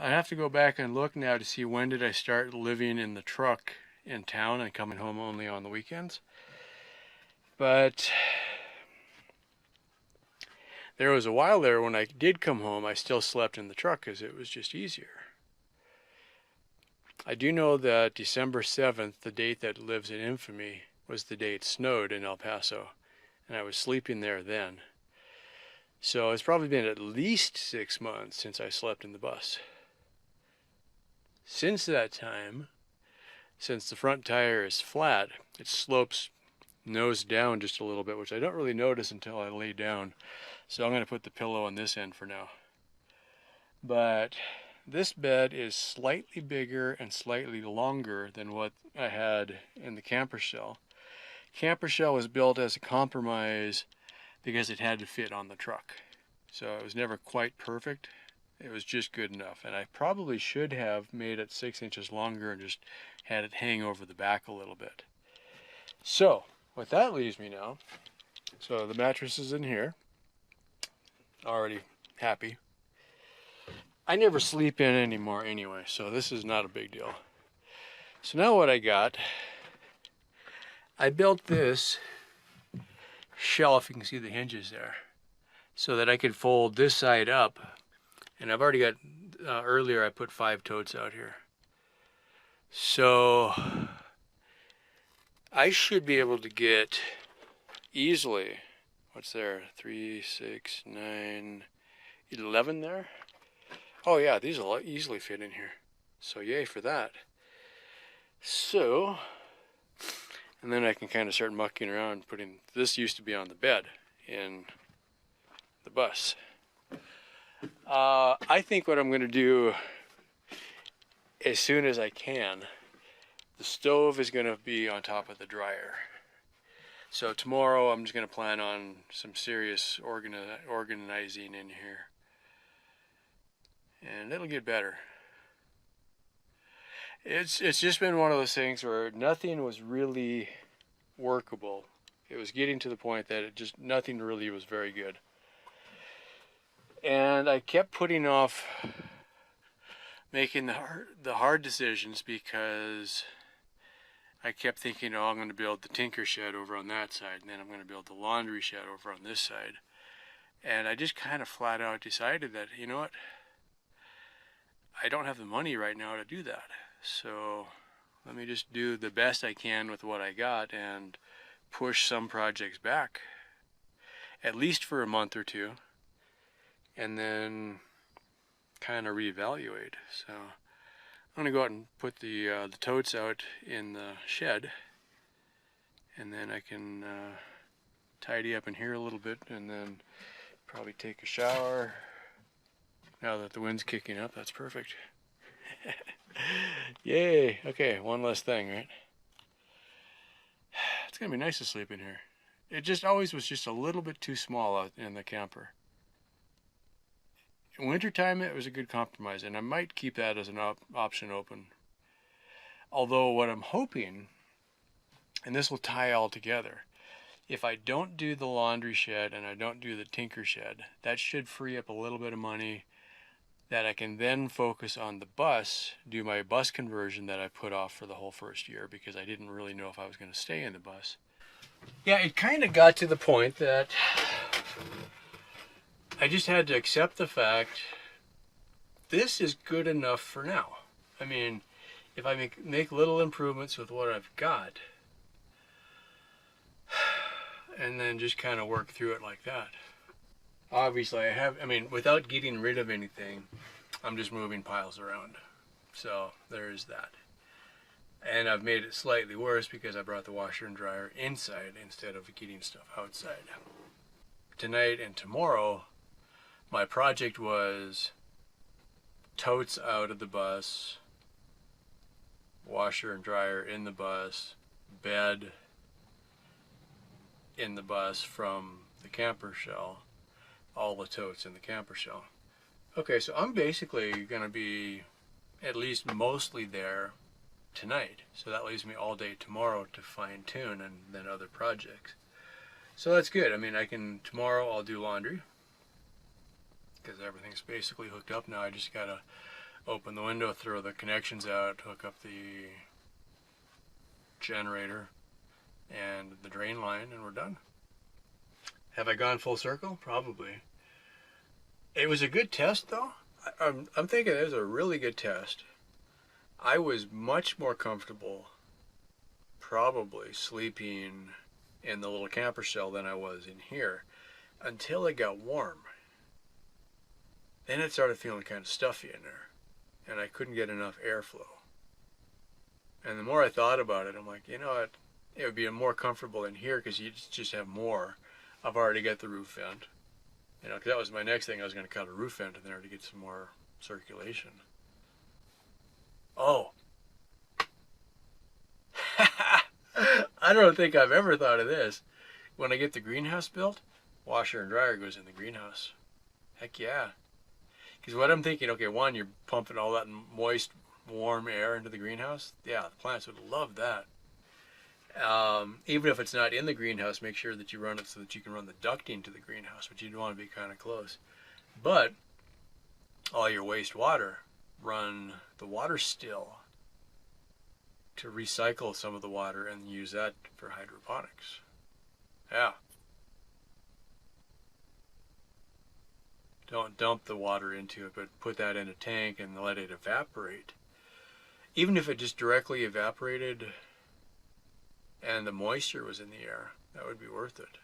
I have to go back and look now to see when did I start living in the truck in town and coming home only on the weekends. But there was a while there when I did come home, I still slept in the truck because it was just easier. I do know that December 7th, the date that lives in infamy, was the day it snowed in El Paso, and I was sleeping there then. So it's probably been at least 6 months since I slept in the bus. Since that time, since the front tire is flat, it slopes nose down just a little bit, which I don't really notice until I lay down. So I'm going to put the pillow on this end for now. But this bed is slightly bigger and slightly longer than what I had in the camper shell. Camper shell was built as a compromise because it had to fit on the truck. So it was never quite perfect. It was just good enough. And I probably should have made it 6 inches longer and just had it hang over the back a little bit. So what that leaves me now, so the mattress is in here, already happy. I never sleep in anymore anyway, so this is not a big deal. So now what I got, I built this shelf, you can see the hinges there, so that I could fold this side up. And I've already got, earlier I put 5 totes out here. So I should be able to get easily, what's there, 3, 6, 9, 11 there? Oh yeah, these will easily fit in here. So yay for that. So, and then I can kind of start mucking around, putting, this used to be on the bed in the bus. I think what I'm going to do as soon as I can, the stove is going to be on top of the dryer. So tomorrow I'm just going to plan on some serious organizing in here. And it'll get better. It's just been one of those things where nothing was really workable. It was getting to the point that it just, nothing really was very good. And I kept putting off making the hard decisions because I kept thinking, oh, I'm going to build the tinker shed over on that side, and then I'm going to build the laundry shed over on this side. And I just kind of flat out decided that, you know what, I don't have the money right now to do that. So let me just do the best I can with what I got and push some projects back, at least for a month or two, and then kind of reevaluate. So I'm going to go out and put the totes out in the shed, and then I can tidy up in here a little bit, and then probably take a shower. Now that the wind's kicking up, that's perfect. Yay! Okay, one less thing, right? It's gonna be nice to sleep in here. It just always was just a little bit too small out in the camper. In wintertime, it was a good compromise, and I might keep that as an option open. Although what I'm hoping, and this will tie all together, if I don't do the laundry shed and I don't do the tinker shed, that should free up a little bit of money that I can then focus on the bus, do my bus conversion that I put off for the whole first year because I didn't really know if I was going to stay in the bus. Yeah, it kind of got to the point that I just had to accept the fact this is good enough for now. I mean, if I make little improvements with what I've got, and then just kind of work through it like that. Obviously, without getting rid of anything, I'm just moving piles around. So there's that. And I've made it slightly worse because I brought the washer and dryer inside instead of getting stuff outside. Tonight and tomorrow, my project was totes out of the bus, washer and dryer in the bus, bed in the bus from the camper shell, all the totes in the camper shell. Okay, so I'm basically going to be at least mostly there tonight. So that leaves me all day tomorrow to fine tune and then other projects. So that's good. I mean, tomorrow I'll do laundry because everything's basically hooked up now. I just got to open the window, throw the connections out, hook up the generator and the drain line, and we're done. Have I gone full circle? Probably. It was a good test, though. I'm thinking it was a really good test. I was much more comfortable probably sleeping in the little camper cell than I was in here until it got warm. Then it started feeling kind of stuffy in there, and I couldn't get enough airflow. And the more I thought about it, I'm like, you know what? It would be more comfortable in here because you just have more. I've already got the roof vent. You know, because that was my next thing. I was going to cut a roof vent in there to get some more circulation. Oh. I don't think I've ever thought of this. When I get the greenhouse built, washer and dryer goes in the greenhouse. Heck yeah. Because what I'm thinking, okay, one, you're pumping all that moist, warm air into the greenhouse. Yeah, the plants would love that. Even if it's not in the greenhouse, make sure that you run it so that you can run the ducting to the greenhouse, but you'd want to be kind of close. But all your wastewater, run the water still to recycle some of the water and use that for hydroponics. Yeah. Don't dump the water into it, but put that in a tank and let it evaporate. Even if it just directly evaporated and the moisture was in the air, that would be worth it.